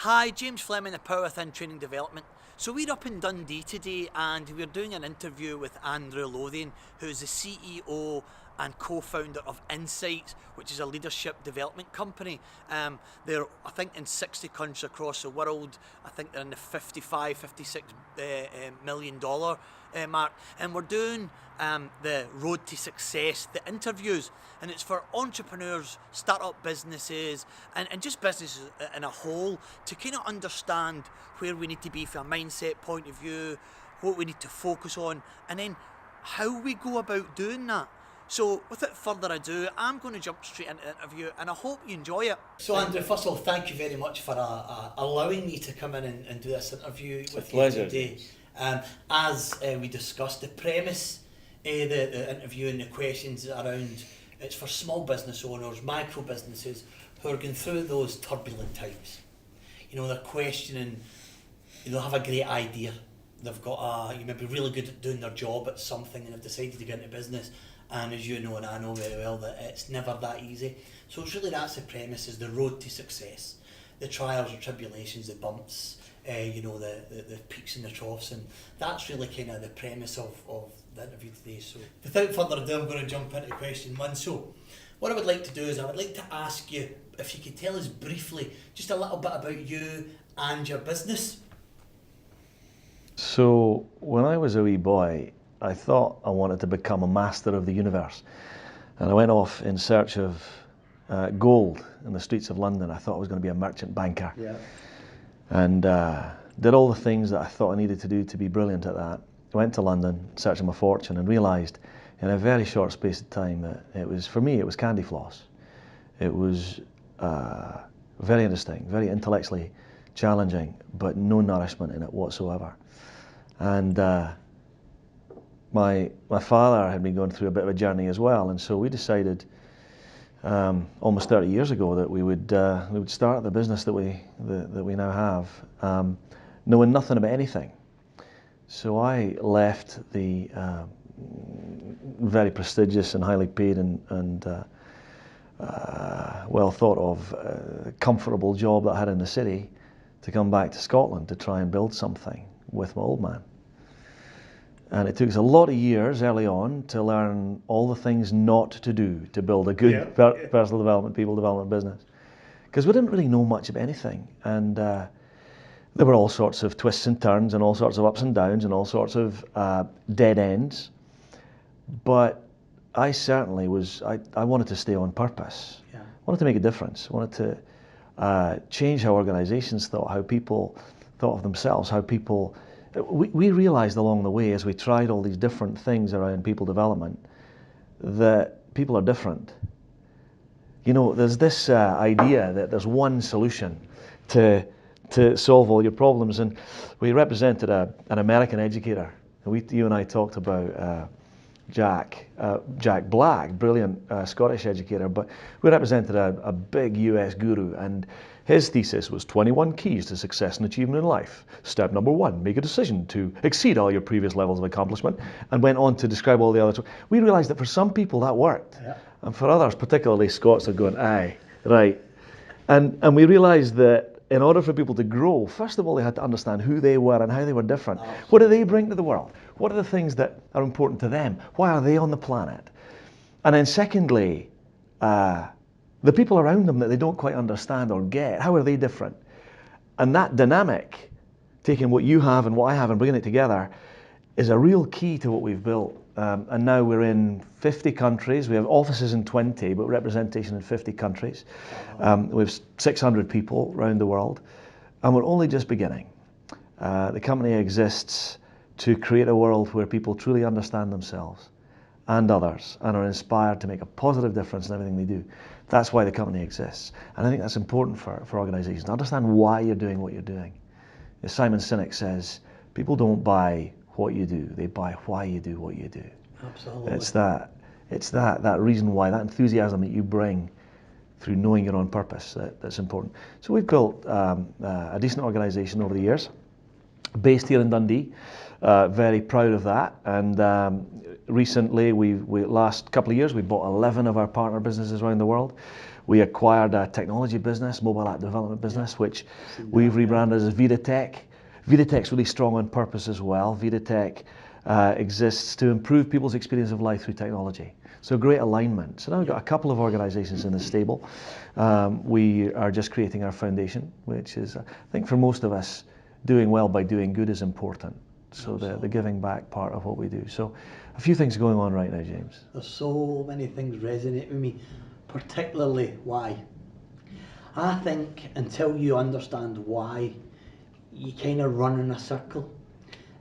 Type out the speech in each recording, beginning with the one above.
Hi, James Fleming, the Power Within Training Development. So we're up in Dundee today and we're doing an interview with Andrew Lothian, who's the CEO and co-founder of Insights, which is a leadership development company. They're, I think, in 60 countries across the world. I think they're in the 55, 56 million dollar mark. And we're doing the Road to Success, the interviews, and it's for entrepreneurs, startup businesses, and just businesses in a whole to kind of understand where we need to be from a mindset point of view, what we need to focus on, and then how we go about doing that. So without further ado, I'm going to jump straight into the interview and I hope you enjoy it. So Andrew, first of all, thank you very much for allowing me to come in and do this interview with you today. As we discussed, the premise of the interview and the questions around, it's for small business owners, micro businesses who are going through those turbulent times. You know, they're questioning, they'll have a great idea. They've got you may be really good at doing their job at something and have decided to get into business. And as you know and I know very well that it's never that easy. So it's really that's the premise, is the road to success. The trials and tribulations, the bumps, the peaks and the troughs, and that's really kind of the premise of the interview today. So without further ado, I'm going to jump into question one. So what I would like to do is I would like to ask you if you could tell us briefly just a little bit about you and your business. So when I was a wee boy, I thought I wanted to become a master of the universe, and I went off in search of gold in the streets of London. I thought I was going to be a merchant banker, and did all the things that I thought I needed to do to be brilliant at that. I went to London searching my fortune and realised in a very short space of time that it was candy floss. It was very interesting, very intellectually challenging, but no nourishment in it whatsoever. And my father had been going through a bit of a journey as well, and so we decided almost 30 years ago that we would start the business that we now have, knowing nothing about anything. So I left the very prestigious and highly paid and well thought of comfortable job that I had in the city to come back to Scotland to try and build something with my old man. And it took us a lot of years early on to learn all the things not to do to build a good personal development, people development business. Because we didn't really know much of anything. And there were all sorts of twists and turns and all sorts of ups and downs and all sorts of dead ends. But I certainly I wanted to stay on purpose. I wanted to make a difference. I wanted to change how organizations thought, how people thought of themselves, how people... We realized along the way, as we tried all these different things around people development, that people are different. You know, there's this idea that there's one solution to solve all your problems, and we represented an American educator. You and I talked about Jack Black, brilliant Scottish educator, but we represented a big US guru, and his thesis was 21 keys to success and achievement in life. Step number 1, make a decision to exceed all your previous levels of accomplishment, and went on to describe all the others. We realized that for some people that worked, and for others, particularly Scots, are going, aye, right. And we realized that in order for people to grow, first of all, they had to understand who they were and how they were different. Absolutely. What do they bring to the world? What are the things that are important to them? Why are they on the planet? And then secondly, the people around them that they don't quite understand or get, how are they different? And that dynamic, taking what you have and what I have and bringing it together, is a real key to what we've built. And now we're in 50 countries. We have offices in 20, but representation in 50 countries. We have 600 people around the world, and we're only just beginning. The company exists to create a world where people truly understand themselves and others and are inspired to make a positive difference in everything they do. That's why the company exists. And I think that's important for organizations to understand why you're doing what you're doing. As Simon Sinek says, people don't buy what you do, they buy why you do what you do. Absolutely. It's that reason why, that enthusiasm that you bring through knowing your own purpose that's important. So we've built a decent organization over the years, based here in Dundee. Very proud of that. And recently, last couple of years, we bought 11 of our partner businesses around the world. We acquired a technology business, mobile app development business, which we've rebranded as VitaTech. VitaTech's really strong on purpose as well. VitaTech exists to improve people's experience of life through technology. So great alignment. So now we've got a couple of organisations in the stable. We are just creating our foundation, which is, I think for most of us, doing well by doing good is important. So the giving back part of what we do. So a few things going on right now, James. There's so many things resonate with me, particularly why. I think until you understand why, you kind of run in a circle.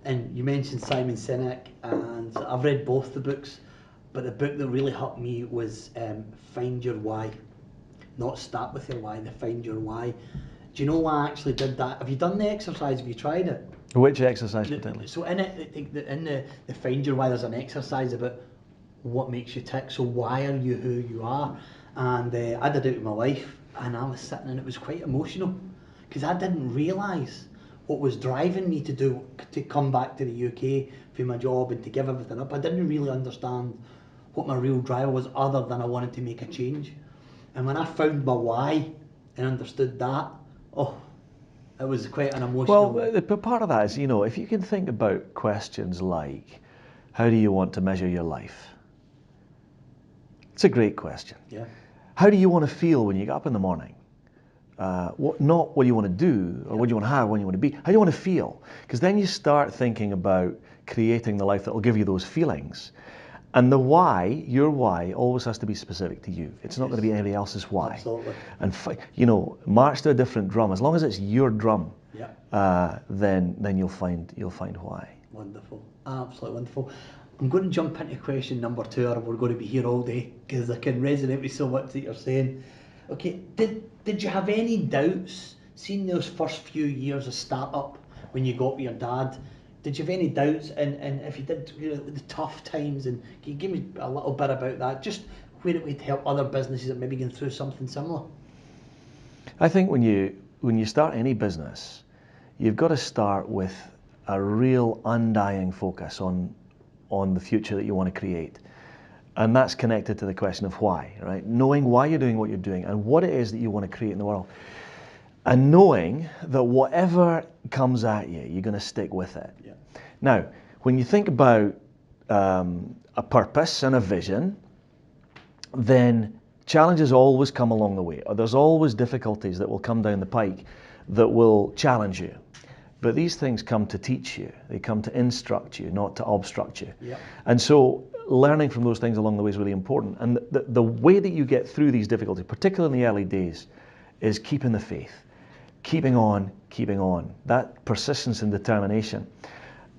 And you mentioned Simon Sinek, and I've read both the books, but the book that really helped me was Find Your Why. Not Start With Your Why, the Find Your Why. Do you know why I actually did that? Have you done the exercise? Have you tried it? Which exercise particularly? So in the Find Your Why, there's an exercise about what makes you tick. So why are you who you are? And I did it with my wife, and I was sitting and it was quite emotional because I didn't realise what was driving me to come back to the UK for my job and to give everything up. I didn't really understand what my real driver was, other than I wanted to make a change. And when I found my why and understood that, it was quite an emotional... Well, but part of that is, if you can think about questions like, how do you want to measure your life? It's a great question. Yeah. How do you want to feel when you get up in the morning? Not what you want to do or what you want to have, what you want to be. How do you want to feel? Because then you start thinking about creating the life that will give you those feelings. And the why, your why, always has to be specific to you. It's not going to be anybody else's why. Absolutely. And march to a different drum. As long as it's your drum, then you'll find why. Wonderful, absolutely wonderful. I'm going to jump into question number 2, or we're going to be here all day because I can resonate with so much that you're saying. Okay, did you have any doubts, seeing those first few years of startup when you got with your dad? Did you have any doubts, and if you did, the tough times, and can you give me a little bit about that, just where it would help other businesses that maybe going through something similar? I think when you start any business, you've got to start with a real undying focus on the future that you want to create. And that's connected to the question of why, right? Knowing why you're doing what you're doing and what it is that you want to create in the world. And knowing that whatever comes at you, you're going to stick with it. Yeah. Now, when you think about a purpose and a vision, then challenges always come along the way. Or there's always difficulties that will come down the pike that will challenge you. But these things come to teach you. They come to instruct you, not to obstruct you. Yeah. And so learning from those things along the way is really important. And the way that you get through these difficulties, particularly in the early days, is keeping the faith. Keeping on. That persistence and determination.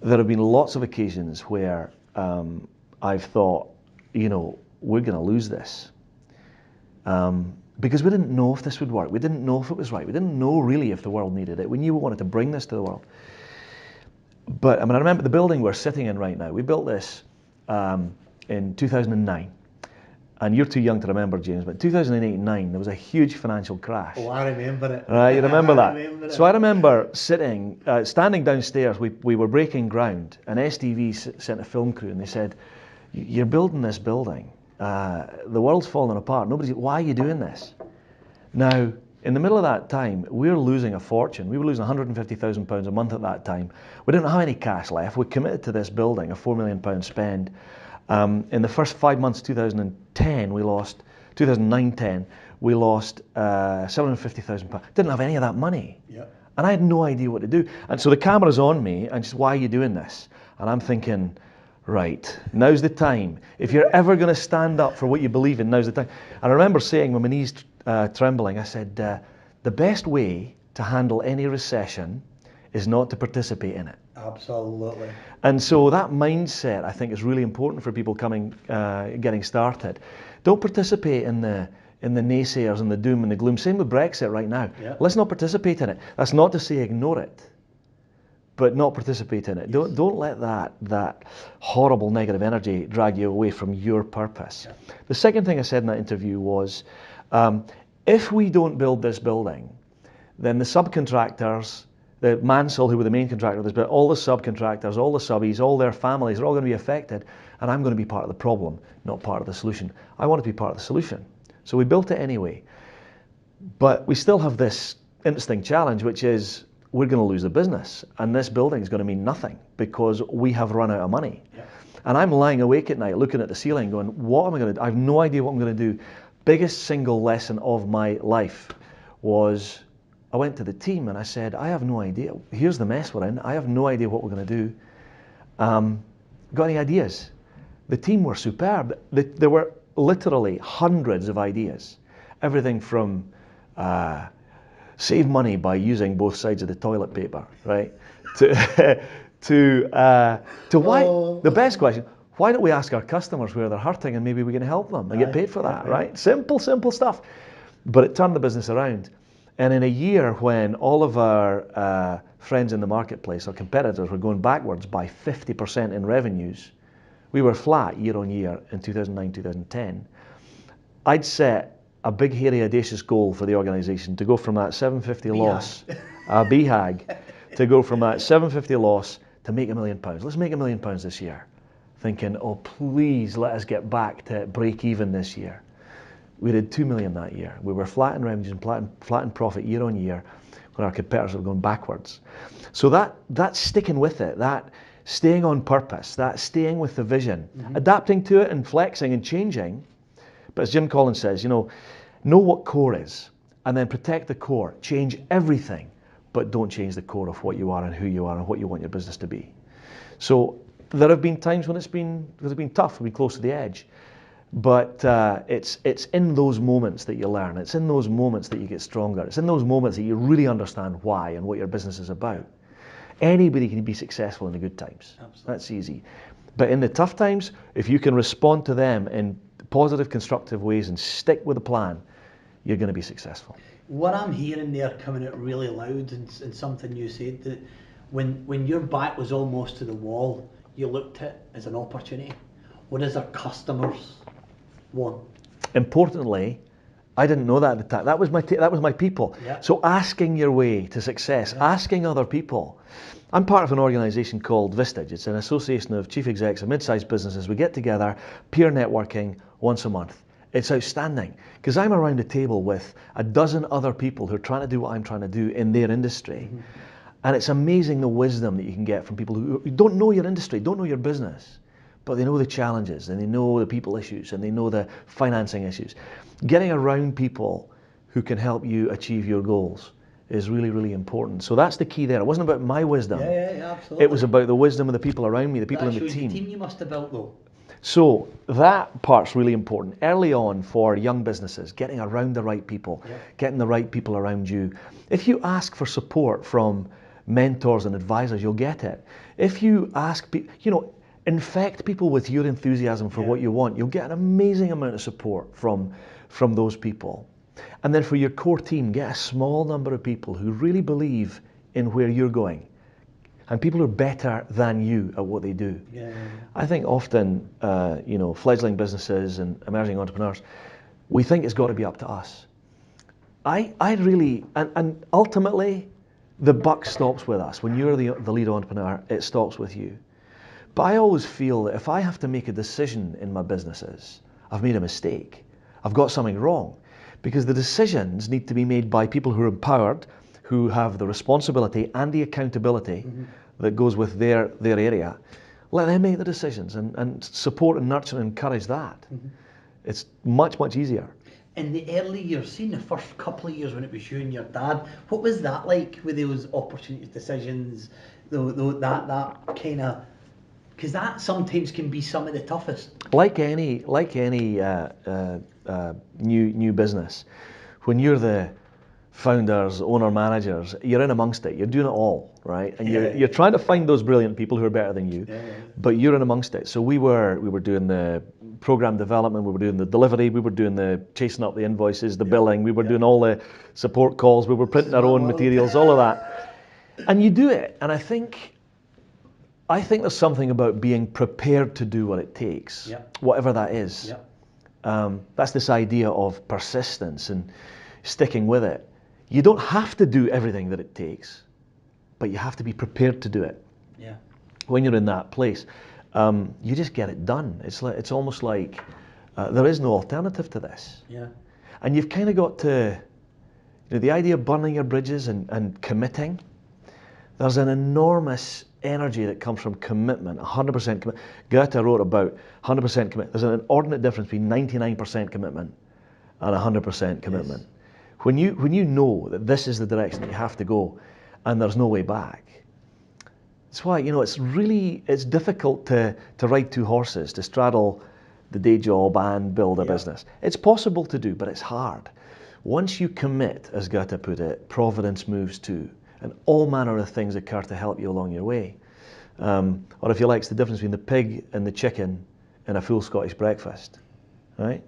There have been lots of occasions where I've thought, we're going to lose this. Because we didn't know if this would work. We didn't know if it was right. We didn't know really if the world needed it. We knew we wanted to bring this to the world. But I remember the building we're sitting in right now. We built this in 2009. And you're too young to remember, James, but in 2008 and 2009, there was a huge financial crash. Oh, I remember it. Right, you remember that? I remember it. So I remember standing downstairs, we were breaking ground, and STV sent a film crew and they said, you're building this building. The world's falling apart. Why are you doing this? Now, in the middle of that time, we're losing a fortune. We were losing £150,000 a month at that time. We didn't have any cash left. We committed to this building, a £4 million spend. In the first 5 months, 2009-10, we lost £750,000. Didn't have any of that money. Yep. And I had no idea what to do. And so the camera's on me, and she's, why are you doing this? And I'm thinking, right, now's the time. If you're ever going to stand up for what you believe in, now's the time. And I remember saying, with my knees trembling, I said, the best way to handle any recession is not to participate in it. Absolutely. And so that mindset, I think, is really important for people getting started. Don't participate in the naysayers and the doom and the gloom. Same with Brexit right now. Yeah. Let's not participate in it. That's not to say ignore it, but not participate in it. Yes. Don't let that horrible negative energy drag you away from your purpose. Yeah. The second thing I said in that interview was, if we don't build this building, then the subcontractors, the Mansell, who were the main contractor of this, but all the subcontractors, all the subbies, all their families are all going to be affected, and I'm going to be part of the problem, not part of the solution. I want to be part of the solution. So we built it anyway. But we still have this interesting challenge, which is we're going to lose the business, and this building is going to mean nothing because we have run out of money. Yeah. And I'm lying awake at night looking at the ceiling going, what am I going to do? I have no idea what I'm going to do. Biggest single lesson of my life was I went to the team and I said, I have no idea. Here's the mess we're in. I have no idea what we're going to do. Got any ideas? The team were superb. There were literally hundreds of ideas. Everything from save money by using both sides of the toilet paper, right? To why, the best question, why don't we ask our customers where they're hurting and maybe we can help them and get paid for that, right? Simple stuff. But it turned the business around. And in a year when all of our friends in the marketplace, our competitors, were going backwards by 50% in revenues, we were flat year on year in 2009, 2010. I'd set a big, hairy, audacious goal for the organisation to go from that 750 loss, a BHAG, to go from that 750 loss to make £1 million. Let's make £1 million this year. Thinking, oh, please let us get back to break even this year. We did 2 million that year. We were flat in revenues and flat in profit year on year when our competitors were going backwards. So that's sticking with it, that staying on purpose, that staying with the vision, adapting to it and flexing and changing. But as Jim Collins says, know what core is and then protect the core. Change everything, but don't change the core of what you are and who you are and what you want your business to be. So there have been times when it's been tough, we've been close to the edge. But it's in those moments that you learn. It's in those moments that you get stronger. It's in those moments that you really understand why and what your business is about. Anybody can be successful in the good times. Absolutely. That's easy. But in the tough times, if you can respond to them in positive, constructive ways and stick with the plan, you're going to be successful. What I'm hearing there coming out really loud and something you said, that when your back was almost to the wall, you looked at it as an opportunity. What is our customers want? Importantly, I didn't know that at the time. That was my people. Yeah. So asking your way to success, asking other people. I'm part of an organisation called Vistage. It's an association of chief execs of mid-sized businesses. We get together, peer networking once a month. It's outstanding because I'm around a table with a dozen other people who are trying to do what I'm trying to do in their industry. Mm-hmm. And it's amazing the wisdom that you can get from people who don't know your industry, don't know your business, but they know the challenges and they know the people issues and they know the financing issues. Getting around people who can help you achieve your goals is really, really important. So that's the key there. It wasn't about my wisdom. Yeah, absolutely. It was about the wisdom of the people around me, the people in the team. The team you must have built though. So that part's really important. Early on for young businesses, getting around the right people, getting the right people around you. If you ask for support from mentors and advisors, you'll get it. If you ask people, infect people with your enthusiasm for what you want, you'll get an amazing amount of support from those people. And then for your core team, get a small number of people who really believe in where you're going. And people who are better than you at what they do. I think often, fledgling businesses and emerging entrepreneurs, we think it's got to be up to us. I really, and ultimately, the buck stops with us. When you're the lead entrepreneur, it stops with you. But I always feel that if I have to make a decision in my businesses, I've made a mistake. I've got something wrong. Because the decisions need to be made by people who are empowered, who have the responsibility and the accountability that goes with their area. Let them make the decisions and support and nurture and encourage that. It's much, much easier. In the early years, seeing the first couple of years when it was you and your dad, what was that like with those opportunities, decisions, that kind of, because that sometimes can be some of the toughest. Like any new business, when you're the founders, owner, managers, you're in amongst it. You're doing it all, right? And you're trying to find those brilliant people who are better than you, but you're in amongst it. So we were doing the program development, we were doing the delivery, we were doing the chasing up the invoices, the billing, we were doing all the support calls, we were printing our own materials, all of that. And you do it, and I think there's something about being prepared to do what it takes, whatever that is. That's this idea of persistence and sticking with it. You don't have to do everything that it takes, but you have to be prepared to do it. When you're in that place, you just get it done. It's almost like there is no alternative to this. And you've kind of got to You know, the idea of burning your bridges and committing, there's an enormous energy that comes from commitment, 100% commitment. Goethe wrote about 100% commitment. There's an inordinate difference between 99% commitment and 100% commitment. Yes. When you know that this is the direction that you have to go and there's no way back, that's why, you know, it's difficult to ride two horses, to straddle the day job and build a business. It's possible to do, but it's hard. Once you commit, as Goethe put it, providence moves too, and all manner of things occur to help you along your way. Or if you like, it's the difference between the pig and the chicken in a full Scottish breakfast, right?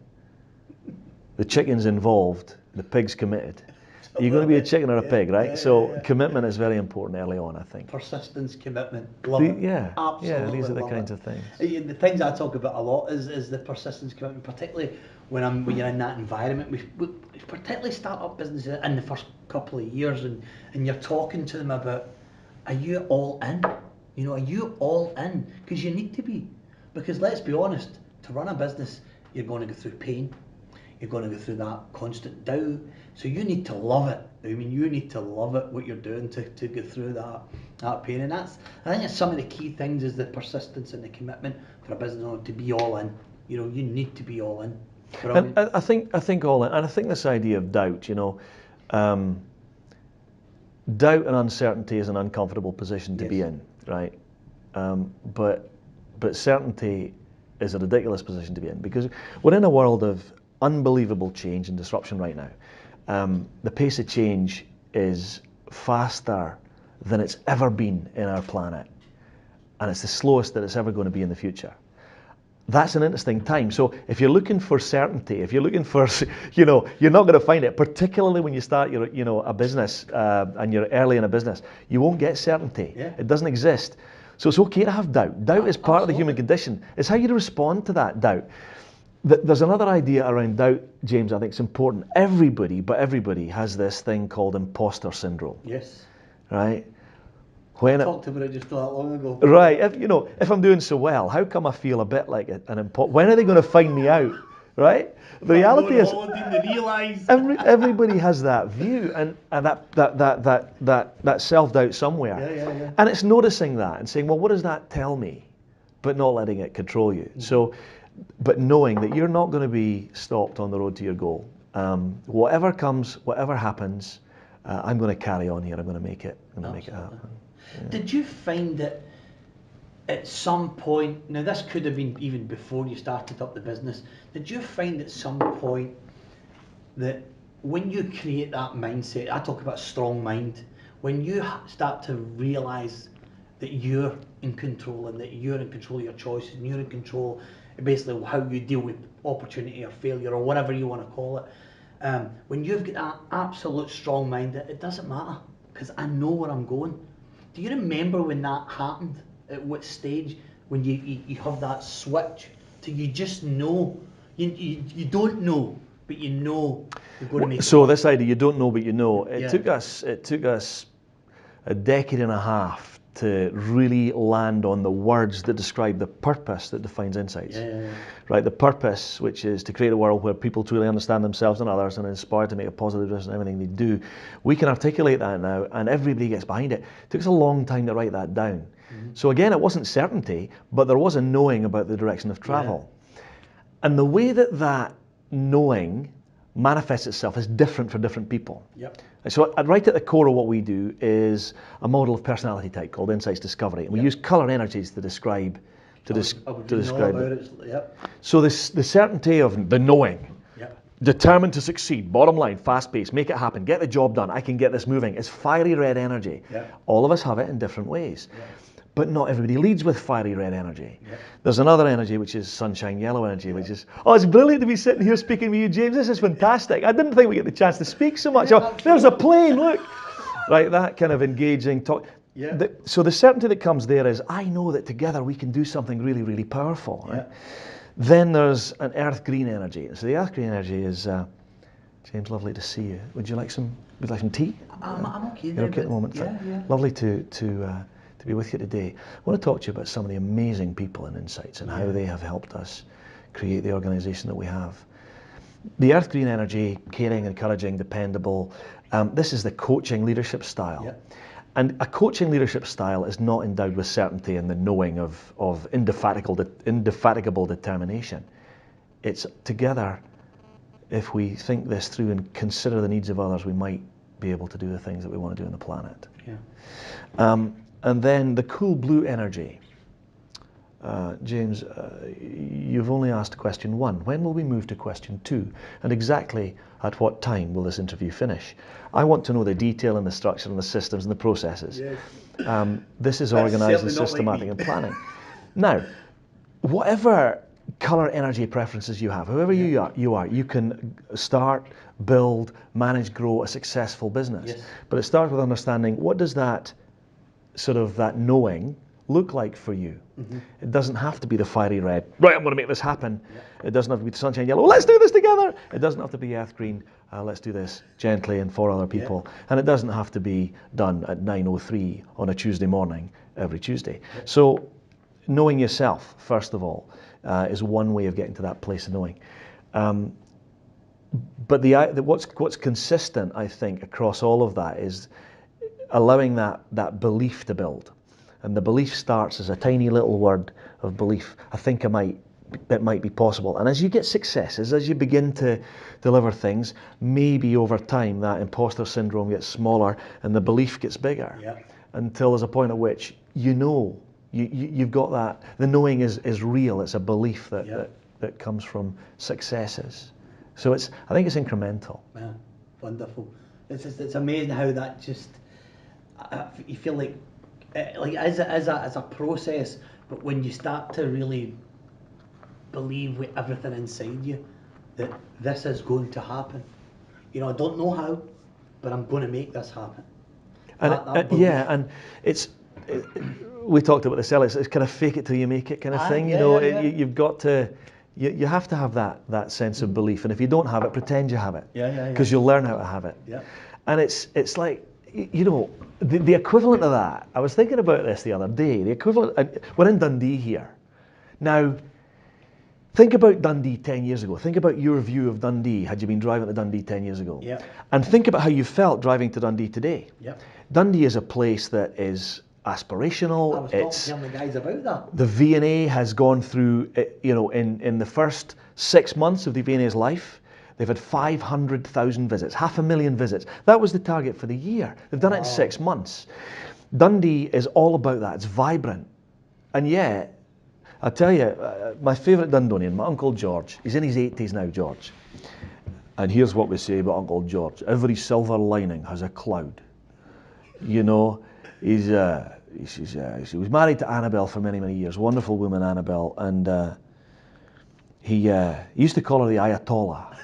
The chicken's involved, the pig's committed. You're going to be a chicken or a pig, right? So commitment is very important early on, I think. Persistence, commitment, love it. Absolutely these are the kinds of things. The things I talk about a lot is the persistence, commitment, particularly when you're in that environment. We particularly start-up businesses in the first couple of years, and you're talking to them about, are you all in? You know, are you all in? Because you need to be. Because let's be honest, to run a business, you're going to go through pain. You're going to go through that constant doubt. So you need to love it. I mean, you need to love it, what you're doing to go through that pain. And I think that's some of the key things, is the persistence and the commitment for a business owner to be all in. You know, you need to be all in. And I think all in. And I think this idea of doubt, you know, doubt and uncertainty is an uncomfortable position to be in, right? But certainty is a ridiculous position to be in, because we're in a world of unbelievable change and disruption right now. The pace of change is faster than it's ever been in our planet, and it's the slowest that it's ever going to be in the future. That's an interesting time. So if you're looking for certainty, if you're looking for, you know, you're not going to find it, particularly when you start your, you know, a business and you're early in a business. You won't get certainty. It doesn't exist. So it's okay to have doubt. Doubt is part of the human condition. It's how you respond to that doubt. There's another idea around doubt, James, I think it's important. Everybody has this thing called imposter syndrome. Yes. Right? I talked about it just not that long ago. Right. If I'm doing so well, how come I feel a bit like an imposter? When are they going to find me out? Right? The reality is, everybody has that view and that self-doubt somewhere. And it's noticing that and saying, well, what does that tell me? But not letting it control you. So, but knowing that you're not going to be stopped on the road to your goal. Whatever comes, whatever happens, I'm going to carry on here. I'm going to make it. I'm going to make it happen. Yeah. Did you find that at some point, now this could have been even before you started up the business, did you find at some point that when you create that mindset, I talk about a strong mind, when you start to realise that you're in control and that you're in control of your choices and you're in control basically how you deal with opportunity or failure or whatever you want to call it, when you've got that absolute strong mind, it doesn't matter because I know where I'm going. Do you remember when that happened? At what stage? When you have that switch to you just know, you don't know, but you know you're going to make it. So this idea, you don't know but you know, it took us a decade and a half to really land on the words that describe the purpose that defines Insights. Right, the purpose, which is to create a world where people truly understand themselves and others and are inspired to make a positive difference in everything they do. We can articulate that now and everybody gets behind it. It took us a long time to write that down. So again, it wasn't certainty, but there was a knowing about the direction of travel. And the way that knowing manifests itself is different for different people. So right at the core of what we do is a model of personality type called Insights Discovery. And we use colour energies to describe it. So the certainty of the knowing, determined to succeed, bottom line, fast-paced, make it happen, get the job done, I can get this moving, it's fiery red energy. All of us have it in different ways. But not everybody leads with fiery red energy. There's another energy which is sunshine yellow energy, which is, oh, it's brilliant to be sitting here speaking with you, James. This is fantastic. I didn't think we get the chance to speak so much. Oh, there's a plane, look. Right, that kind of engaging talk. So the certainty that comes there is, I know that together we can do something really, really powerful. Right? Then there's an earth green energy. So the earth green energy is, James, lovely to see you. Would you like some tea? I'm okay. You're okay at the moment. Lovely to be with you today. I want to talk to you about some of the amazing people in Insights and how they have helped us create the organisation that we have. The Earth Green Energy, caring, encouraging, dependable. This is the coaching leadership style. Yep. And a coaching leadership style is not endowed with certainty and the knowing of indefatigable determination. It's together, if we think this through and consider the needs of others, we might be able to do the things that we want to do on the planet. Yeah. And then the cool blue energy. James, you've only asked question 1. When will we move to question 2? And exactly at what time will this interview finish? I want to know the detail and the structure and the systems and the processes. Yes. This is That's organised and certainly not like systematic me. and planning. Now, whatever colour energy preferences you have, whoever you are, you can start, build, manage, grow a successful business. Yes. But it starts with understanding, what does that sort of that knowing look like for you? Mm-hmm. It doesn't have to be the fiery red, right, I'm going to make this happen. It doesn't have to be the sunshine yellow, let's do this together. It doesn't have to be earth green, let's do this gently and for other people. And it doesn't have to be done at 9:03 on a Tuesday morning every Tuesday. So knowing yourself, first of all, is one way of getting to that place of knowing. But what's consistent, I think, across all of that is allowing that belief to build. And the belief starts as a tiny little word of belief. I think it might be possible. And as you get successes, as you begin to deliver things, maybe over time that imposter syndrome gets smaller and the belief gets bigger. Yeah. Until there's a point at which you've got that. The knowing is real. It's a belief that comes from successes. So I think it's incremental. Yeah, wonderful. It's amazing how that just you feel like as a process, but when you start to really believe with everything inside you that this is going to happen. I don't know how, but I'm going to make this happen. And and we talked about this earlier. It's kind of fake it till you make it kind of thing. You've got to. You have to have that sense of belief, and if you don't have it, pretend you have it. Because you'll learn how to have it. Yeah. And it's like, the equivalent of that. I was thinking about this the other day. The equivalent. We're in Dundee here. Now, think about Dundee 10 years ago. Think about your view of Dundee had you been driving to Dundee 10 years ago. Yeah. And think about how you felt driving to Dundee today. Yeah. Dundee is a place that is aspirational. I was talking to the guys about that. The V&A has gone through, in the first 6 months of the V&A's life, they've had 500,000 visits, 500,000 visits. That was the target for the year. They've done it in 6 months. Dundee is all about that. It's vibrant. And yet, I'll tell you, my favourite Dundonian, my Uncle George, he's in his 80s now, George. And here's what we say about Uncle George. Every silver lining has a cloud. He was married to Annabelle for many, many years. Wonderful woman, Annabelle. And he used to call her the Ayatollah.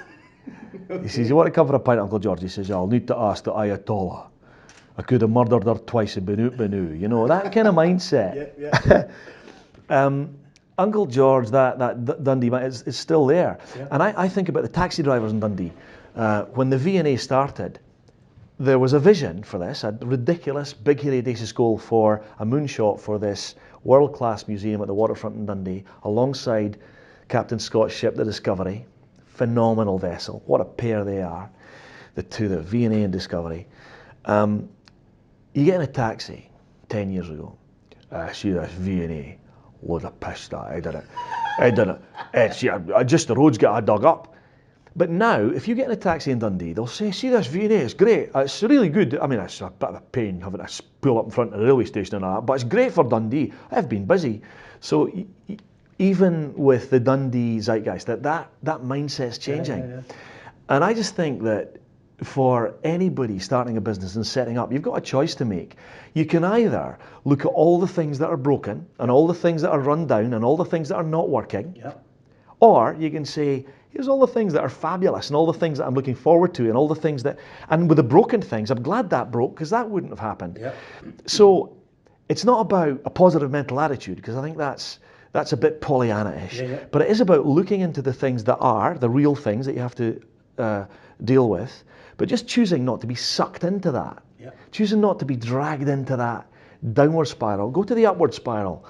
He says, you want to come for a pint, Uncle George? He says, I'll need to ask the Ayatollah. I could have murdered her twice in Benoot Benu. That kind of mindset. Uncle George, that Dundee man, is still there. Yeah. And I think about the taxi drivers in Dundee. When the V&A started, there was a vision for this, a ridiculous, big, hairy, audacious goal for a moonshot for this world-class museum at the waterfront in Dundee, alongside Captain Scott's ship, the Discovery. Phenomenal vessel. What a pair they are, the two, the V&A and Discovery. You get in a taxi 10 years ago. See this V&A, load of piss that, I did it. Just the roads get dug up. But now, if you get in a taxi in Dundee, they'll say, see this V&A, it's great, it's really good. I mean, it's a bit of a pain having to pull up in front of the railway station and all that, but it's great for Dundee. I've been busy. So even with the Dundee zeitgeist, that mindset's changing. Yeah. And I just think that for anybody starting a business and setting up, you've got a choice to make. You can either look at all the things that are broken and all the things that are run down and all the things that are not working, or you can say, here's all the things that are fabulous and all the things that I'm looking forward to and all the things and with the broken things, I'm glad that broke because that wouldn't have happened. So it's not about a positive mental attitude, because I think that's a bit Pollyanna-ish, but it is about looking into the things that are the real things that you have to deal with, but just choosing not to be sucked into that, choosing not to be dragged into that downward spiral, go to the upward spiral.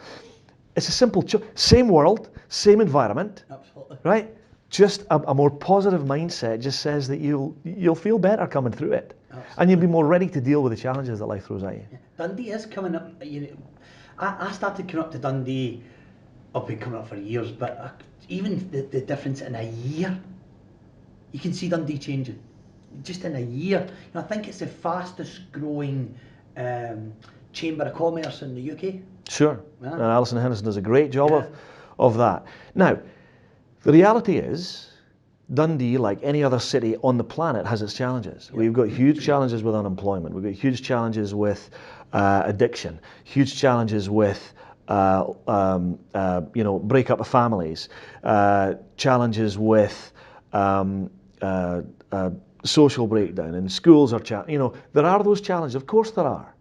It's a simple same world, same environment, absolutely, right? just a more positive mindset just says that you'll feel better coming through it. Absolutely. And you'll be more ready to deal with the challenges that life throws at you. Dundee is coming up. I started coming up to Dundee. I've been coming up for years, but even the difference in a year, you can see Dundee changing. Just in a year, I think it's the fastest growing chamber of commerce in the UK. Sure, Yeah. and Alison Henderson does a great job of that. Now, the reality is, Dundee, like any other city on the planet, has its challenges. We've got huge challenges with unemployment. We've got huge challenges with addiction. Huge challenges with breakup of families. Challenges with social breakdown, and schools are there are those challenges. Of course there are.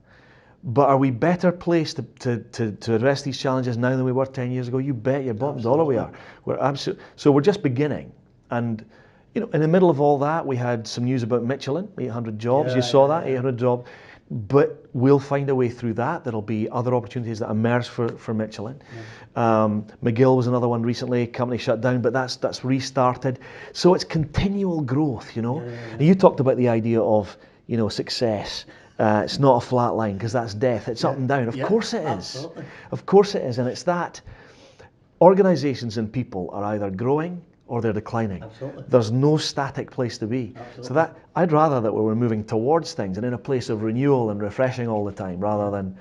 But are we better placed to address these challenges now than we were 10 years ago? You bet your bottom dollar we are. So we're just beginning. And in the middle of all that, we had some news about Michelin, 800 jobs. You saw that, 800 jobs. But we'll find a way through that. There'll be other opportunities that emerge for Michelin. McGill was another one recently. Company shut down, but that's restarted. So it's continual growth, And you talked about the idea of, success. It's not a flat line, because that's death. It's up and down. Of course it is. Absolutely. Of course it is. And it's that organisations and people are either growing or they're declining. Absolutely. There's no static place to be. Absolutely. So that I'd rather that we were moving towards things and in a place of renewal and refreshing all the time, rather than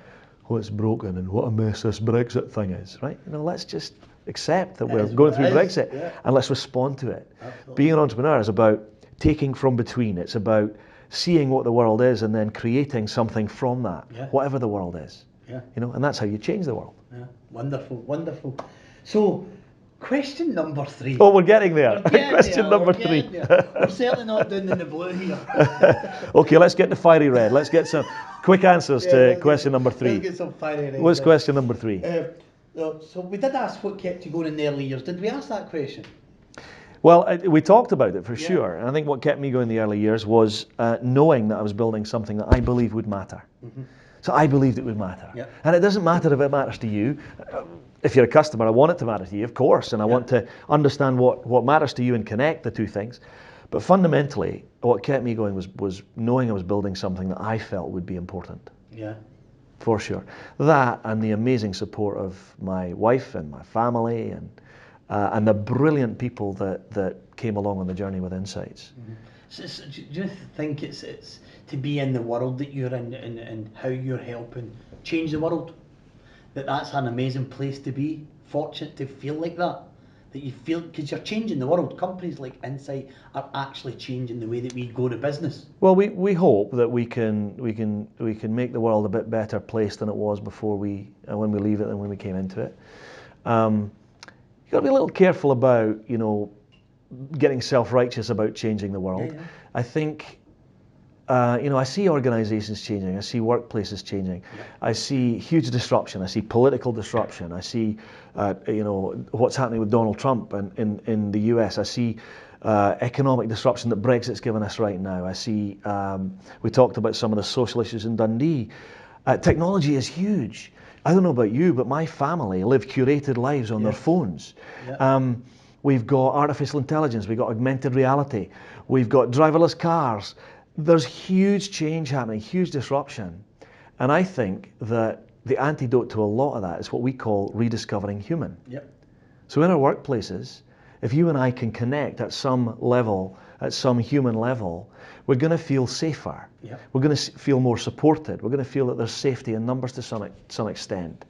it's broken and what a mess this Brexit thing is, right? Let's just accept that we're going through Brexit and let's respond to it. Absolutely. Being an entrepreneur is about taking from between. It's about seeing what the world is and then creating something from that, whatever the world is. And that's how you change the world. Yeah, wonderful, wonderful. So, question number 3. Oh, we're getting there. Question number 3. We're certainly not doing in the blue here. Okay, let's get the fiery red. Let's get some quick answers to question number 3. Let's get some fiery red. What's question number 3? So we did ask what kept you going in the early years. Did we ask that question? Well, we talked about it for sure. And I think what kept me going in the early years was knowing that I was building something that I believed would matter. Mm-hmm. So I believed it would matter. Yeah. And it doesn't matter if it matters to you. If you're a customer, I want it to matter to you, of course. And I want to understand what matters to you and connect the two things. But fundamentally, what kept me going was knowing I was building something that I felt would be important. Yeah. For sure. That and the amazing support of my wife and my family and the brilliant people that came along on the journey with Insights. Mm-hmm. So do you think it's to be in the world that you're in and how you're helping change the world? That's an amazing place to be, fortunate to feel like that you feel, because you're changing the world. Companies like Insight are actually changing the way that we go to business. Well, we hope that we can make the world a bit better place than it was before when we leave it and when we came into it. You've got to be a little careful about, getting self-righteous about changing the world. Yeah. I think, I see organisations changing. I see workplaces changing. Yeah. I see huge disruption. I see political disruption. I see, what's happening with Donald Trump in the US. I see economic disruption that Brexit's given us right now. I see, we talked about some of the social issues in Dundee. Technology is huge. I don't know about you, but my family live curated lives on their phones. Yeah. We've got artificial intelligence, we've got augmented reality, we've got driverless cars. There's huge change happening, huge disruption. And I think that the antidote to a lot of that is what we call rediscovering human. Yep. So in our workplaces, if you and I can connect at some level, at some human level, we're going to feel safer. Yep. We're going to feel more supported. We're going to feel that there's safety in numbers to some extent.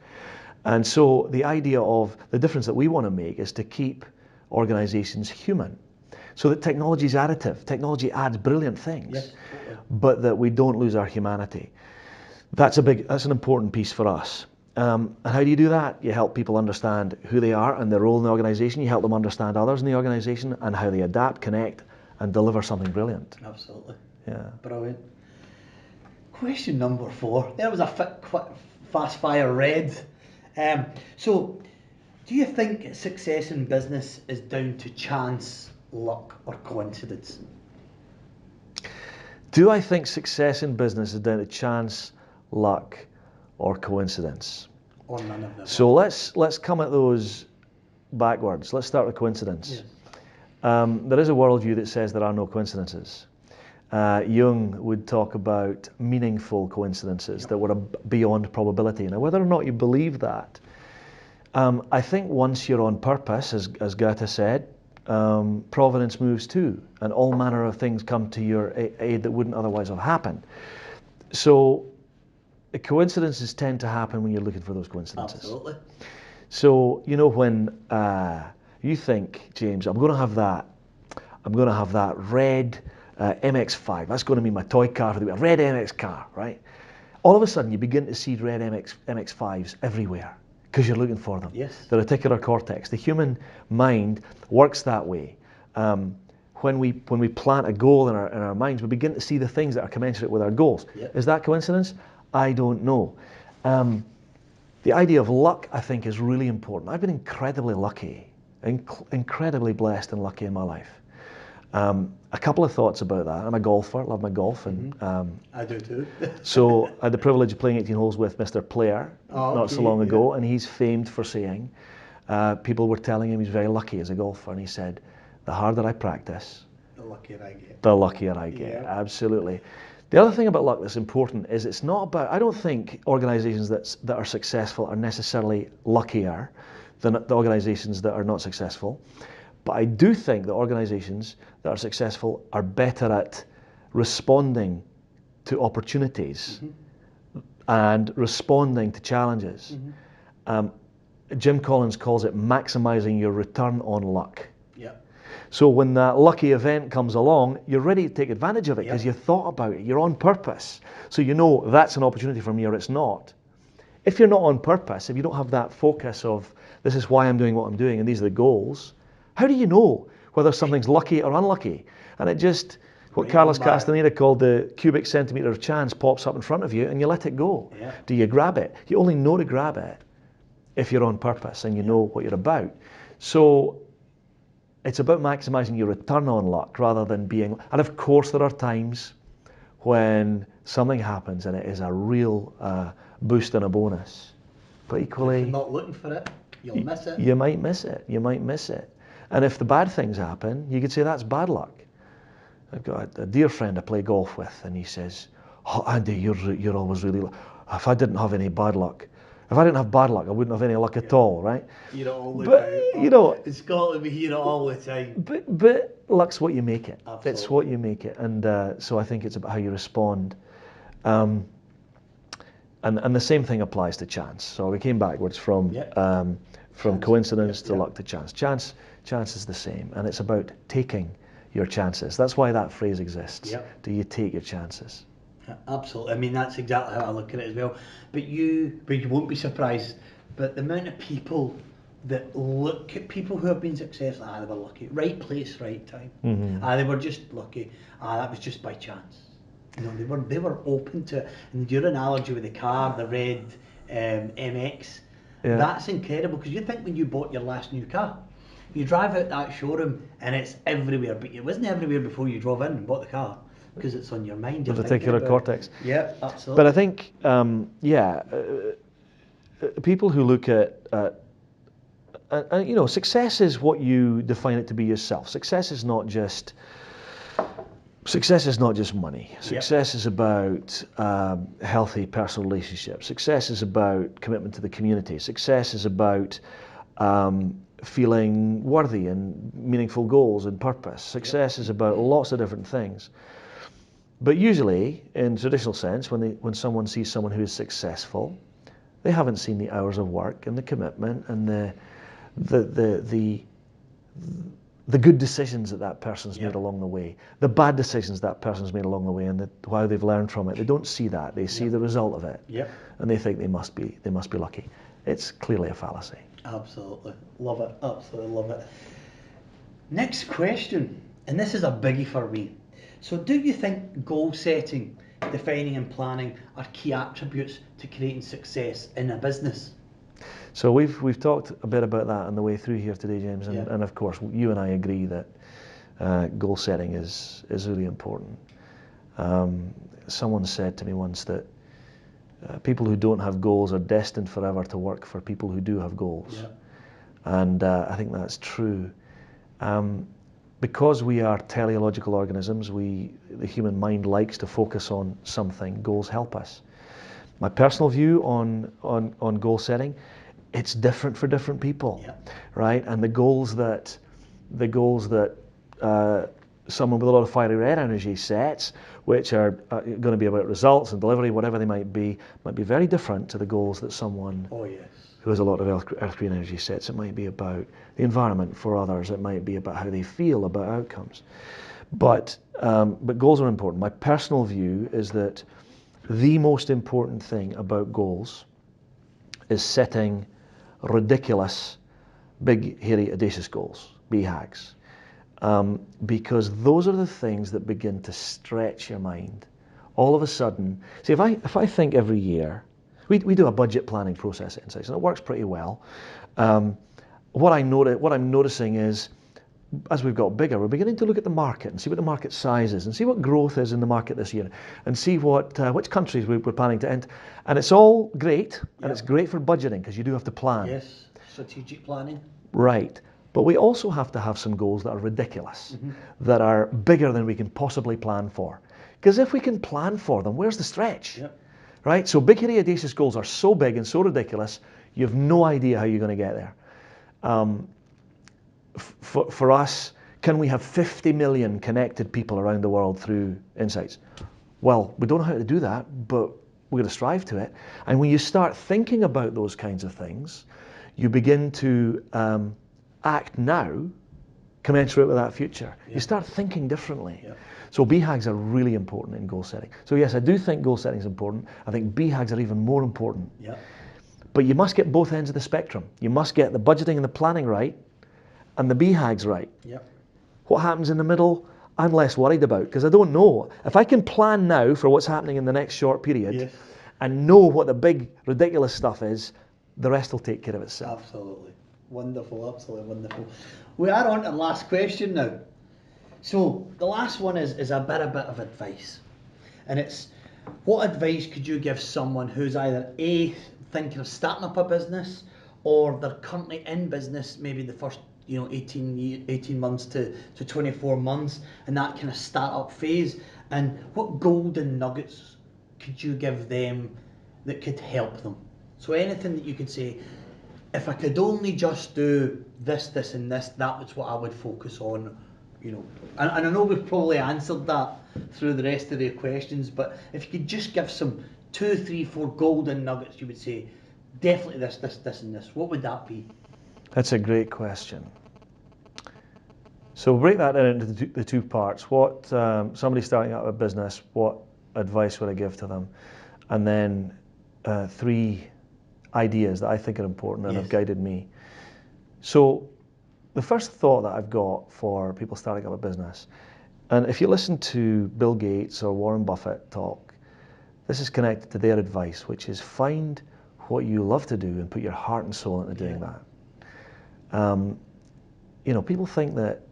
And so the idea of the difference that we want to make is to keep organizations human. So that technology is additive. Technology adds brilliant things, but that we don't lose our humanity. That's an important piece for us. And how do you do that? You help people understand who they are and their role in the organization. You help them understand others in the organization and how they adapt, connect, and deliver something brilliant. Absolutely. Yeah. Brilliant. Question number 4. There was a fast fire red. So, do you think success in business is down to chance, luck, or coincidence? Do I think success in business is down to chance, luck, or coincidence? Or none of them. So let's come at those backwards. Let's start with coincidence. There is a worldview that says there are no coincidences. Jung would talk about meaningful coincidences that were beyond probability. Now, whether or not you believe that, I think once you're on purpose, as Goethe said, providence moves too, and all manner of things come to your aid that wouldn't otherwise have happened. So coincidences tend to happen when you're looking for those coincidences. Absolutely. So, you know, when you think, James, I'm going to have that red MX-5. That's going to be my toy car for the week, a red MX car, right? All of a sudden, you begin to see red MX-5s everywhere because you're looking for them. Yes. The reticular cortex, the human mind works that way. When we plant a goal in our minds, we begin to see the things that are commensurate with our goals. Yep. Is that coincidence? I don't know. The idea of luck, I think, is really important. I've been incredibly lucky, incredibly blessed and lucky in my life. A couple of thoughts about that. I'm a golfer, love my golf, and I do too. so I had the privilege of playing 18 holes with Mr. Player not so long ago, and he's famed for saying, people were telling him he's very lucky as a golfer, and he said, the harder I practice, the luckier I get. The luckier I get, Yeah. Absolutely. The other thing about luck that's important is it's not about, I don't think organisations that are successful are necessarily luckier than the organisations that are not successful. But I do think that organisations that are successful are better at responding to opportunities and responding to challenges. Jim Collins calls it maximising your return on luck. Yeah. So when that lucky event comes along, you're ready to take advantage of it because Yep. you thought about it, you're on purpose. So you know that's an opportunity for me or it's not. If you're not on purpose, if you don't have that focus of this is why I'm doing what I'm doing and these are the goals, how do you know whether something's lucky or unlucky? And it just, what Right Carlos on by. Castaneda called the cubic centimetre of chance pops up in front of you and you let it go. Yeah. Do you grab it? You only know to grab it if you're on purpose and you know what you're about. So it's about maximising your return on luck rather than being, and of course there are times when something happens and it is a real boost and a bonus. But equally, If you're not looking for it, you'll miss it. you might miss it. You might miss it. And if the bad things happen, you could say that's bad luck. I've got a dear friend I play golf with, and he says, "Oh, Andy, you're always really. If I didn't have any bad luck, if I didn't have bad luck, I wouldn't have any luck at all, right?" You know, all the But time. you know, In Scotland, we hear it all the time. but luck's what you make it. Absolutely. It's what you make it, and so I think it's about how you respond. And the same thing applies to chance. So we came backwards from Chance. coincidence to Yeah. luck to chance. Chance is the same, and it's about taking your chances. That's why that phrase exists. Yeah. Do you take your chances? Absolutely. I mean, that's exactly how I look at it as well. But you won't be surprised. But the amount of people that look at people who have been successful, they were lucky. Right place, right time. They were just lucky. That was just by chance. You know, they were open to it. And your analogy with the car, the red MX, that's incredible because you think when you bought your last new car, you drive out that showroom and it's everywhere, but it wasn't everywhere before you drove in and bought the car because it's on your mind. The reticular cortex. Yeah, absolutely. But I think, people who look at, you know, success is what you define it to be yourself. Success is not just money. Success is about healthy personal relationships. Success is about commitment to the community. Success is about feeling worthy and meaningful goals and purpose. Success is about lots of different things. But usually, in traditional sense, when someone sees someone who is successful, they haven't seen the hours of work and the commitment and the good decisions that person's made along the way, the bad decisions that person's made along the way, and how they've learned from it. They don't see that. They see the result of it, and they think they must be lucky. It's clearly a fallacy. Absolutely. Love it. Absolutely love it. Next question, and this is a biggie for me. So do you think goal setting, defining and planning are key attributes to creating success in a business? So we've talked a bit about that on the way through here today, James, and of course you and I agree that goal setting is really important. Someone said to me once that people who don't have goals are destined forever to work for people who do have goals. And I think that's true. because we are teleological organisms, the human mind likes to focus on something. Goals help us. My personal view on goal setting, it's different for different people, right? And the goals that someone with a lot of fiery red energy sets, which are going to be about results and delivery, whatever they might be very different to the goals that someone who has a lot of earth green energy sets. It might be about the environment for others. It might be about how they feel about outcomes. But goals are important. My personal view is that the most important thing about goals is setting ridiculous, big, hairy, audacious goals, BHAGs. Because those are the things that begin to stretch your mind. All of a sudden, see, if I think every year, we do a budget planning process at Insights, and it works pretty well. What I'm noticing is, as we've got bigger, we're beginning to look at the market and see what the market size is and see what growth is in the market this year and see which countries we're planning to enter. And it's all great, and it's great for budgeting because you do have to plan. Yes, strategic planning. Right. But we also have to have some goals that are ridiculous, that are bigger than we can possibly plan for. Because if we can plan for them, where's the stretch? Right? So big, hairy, audacious goals are so big and so ridiculous, you have no idea how you're going to get there. For us, can we have 50 million connected people around the world through Insights? Well, we don't know how to do that, but we're going to strive to it. And when you start thinking about those kinds of things, you begin to act now commensurate with that future. You start thinking differently. So BHAGs are really important in goal setting. So yes, I do think goal setting is important. I think BHAGs are even more important. But you must get both ends of the spectrum. You must get the budgeting and the planning right, and the BHAGs right. What happens in the middle, I'm less worried about, because I don't know. If I can plan now for what's happening in the next short period and know what the big, ridiculous stuff is, the rest will take care of itself. Absolutely. Wonderful, absolutely wonderful. We are on to the last question now. So the last one is a bit of advice. And it's, what advice could you give someone who's either A, thinking of starting up a business, or they're currently in business, maybe the first 18 months to 24 months, and that kind of start-up phase, and what golden nuggets could you give them that could help them? So anything that you could say, if I could only just do this, this and this, that was what I would focus on, And I know we've probably answered that through the rest of the questions, but if you could just give some 2, 3, 4 golden nuggets, you would say, definitely this, this, this and this, what would that be? That's a great question. So we'll break that into the two parts. What somebody starting out a business, what advice would I give to them? And then 3 ideas that I think are important and have guided me. So the first thought that I've got for people starting up a business, and if you listen to Bill Gates or Warren Buffett talk, this is connected to their advice, which is find what you love to do and put your heart and soul into doing that. People think that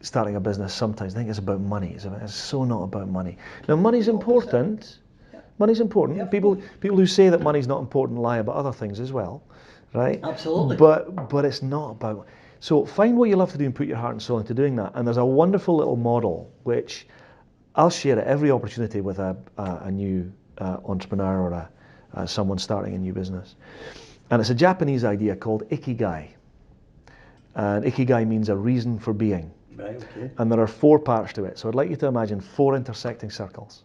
starting a business sometimes think it's about money. It's so not about money. Now, money's important. Money's important. People who say that money's not important lie about other things as well, right? Absolutely. But it's not about. So find what you love to do and put your heart and soul into doing that. And there's a wonderful little model which I'll share at every opportunity with a new entrepreneur or someone starting a new business. And it's a Japanese idea called ikigai. And ikigai means a reason for being. Right, okay. And there are 4 parts to it. So I'd like you to imagine 4 intersecting circles.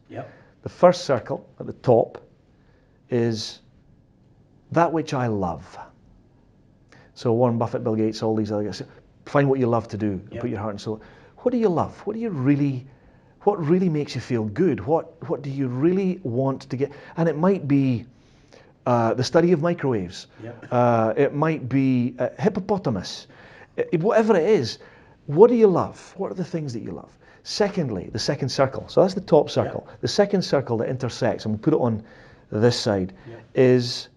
The first circle at the top is that which I love. So Warren Buffett, Bill Gates, all these other guys, find what you love to do, put your heart and soul. What do you love? What really makes you feel good? What do you really want to get? And it might be the study of microwaves. It might be hippopotamus. Whatever it is, what do you love? What are the things that you love? Secondly, the second circle. So that's the top circle. The second circle that intersects, and we'll put it on this side, is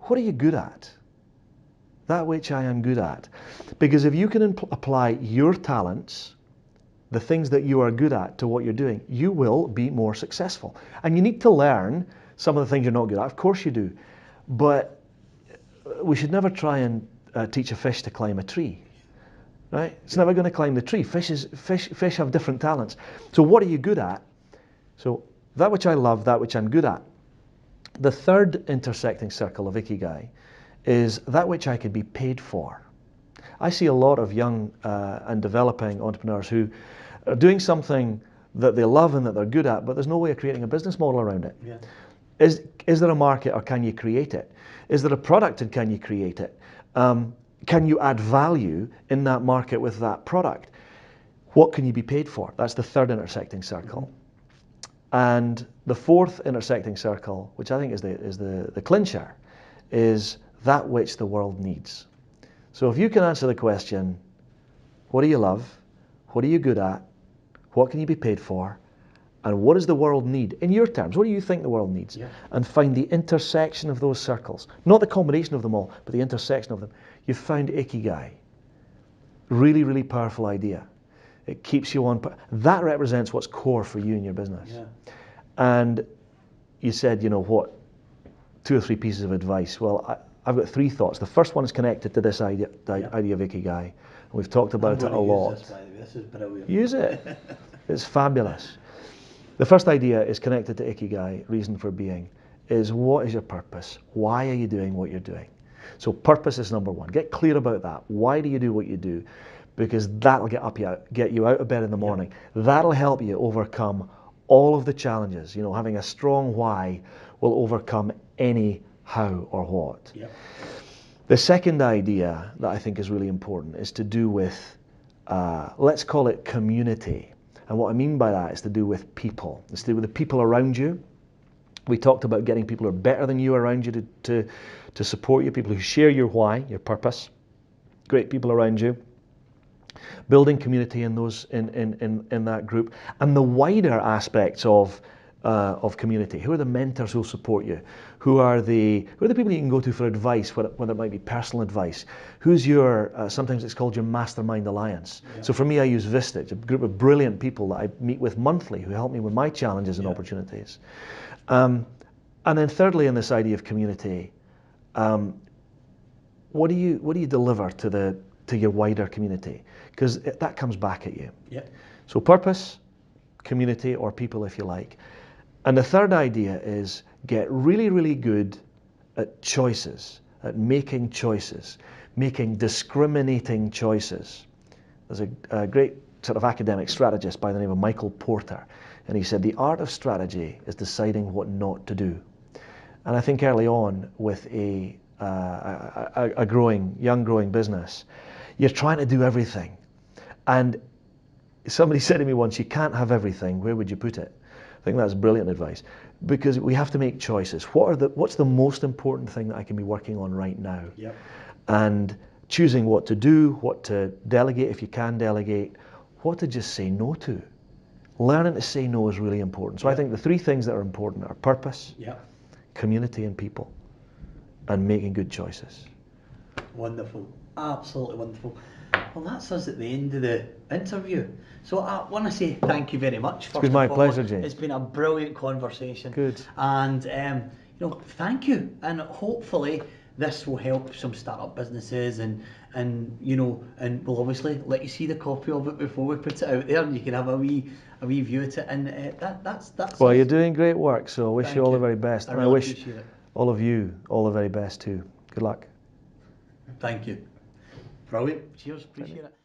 what are you good at? That which I am good at. Because if you can apply your talents, the things that you are good at, to what you're doing, you will be more successful. And you need to learn some of the things you're not good at. Of course you do. But we should never try and teach a fish to climb a tree. right? It's never going to climb the tree. Fish have different talents. So what are you good at? So that which I love, that which I'm good at. The third intersecting circle of Ikigai is that which I could be paid for. I see a lot of young and developing entrepreneurs who are doing something that they love and that they're good at, but there's no way of creating a business model around it. Yeah. Is there a market, or can you create it? Is there a product, and can you create it? Can you add value in that market with that product? What can you be paid for? That's the third intersecting circle. Mm-hmm. And the fourth intersecting circle, which I think is the clincher, is that which the world needs. So if you can answer the question, what do you love? What are you good at? What can you be paid for? And what does the world need? In your terms, what do you think the world needs? Yeah. And find the intersection of those circles. Not the combination of them all, but the intersection of them. You've found Ikigai. Really, really powerful idea. It keeps you on. That represents what's core for you in your business. Yeah. And you said, you know what, 2 or 3 pieces of advice. Well, I've got 3 thoughts. The first one is connected to this idea of Ikigai. We've talked about it a lot. Use this, by the way. This is brilliant. Use it. It's fabulous. The first idea is connected to Ikigai, reason for being, is what is your purpose? Why are you doing what you're doing? So purpose is number 1. Get clear about that. Why do you do what you do? Because that'll get you out of bed in the morning. Yep. That'll help you overcome all of the challenges. You know, having a strong why will overcome any how or what. Yep. The second idea that I think is really important is to do with, let's call it community. And what I mean by that is to do with people. It's to do with the people around you. We talked about getting people who are better than you around you to support you, people who share your why, your purpose. Great people around you. Building community in those in that group, and the wider aspects of community. Who are the mentors who will support you? Who are the people you can go to for advice, whether it might be personal advice? Who's your, sometimes it's called your mastermind alliance. Yeah. So for me, I use Vista. It's a group of brilliant people that I meet with monthly who help me with my challenges and opportunities. And then thirdly, in this idea of community, what do you deliver to your wider community? Because that comes back at you. Yeah. So purpose, community, or people if you like. And the third idea is get really, really good at choices, at making choices, making discriminating choices. There's a great sort of academic strategist by the name of Michael Porter, and he said the art of strategy is deciding what not to do. And I think early on with a young growing business, you're trying to do everything. And somebody said to me once, you can't have everything, where would you put it? I think that's brilliant advice, because we have to make choices. What's the most important thing that I can be working on right now? Yep. And choosing what to do, what to delegate if you can delegate, what to just say no to. Learning to say no is really important. So I think the 3 things that are important are purpose, community and people, and making good choices. Wonderful, absolutely wonderful. Well, that's us at the end of the interview. So I want to say thank you very much. It's been my pleasure, James. It's been a brilliant conversation. Good. And thank you. And hopefully this will help some startup businesses, and we'll obviously let you see the copy of it before we put it out there, and you can have a wee view at it. And that's. Well, you're doing great work, so I wish you all the very best. And I wish all of you all the very best too. Good luck. Thank you. Brilliant. Cheers. Appreciate it.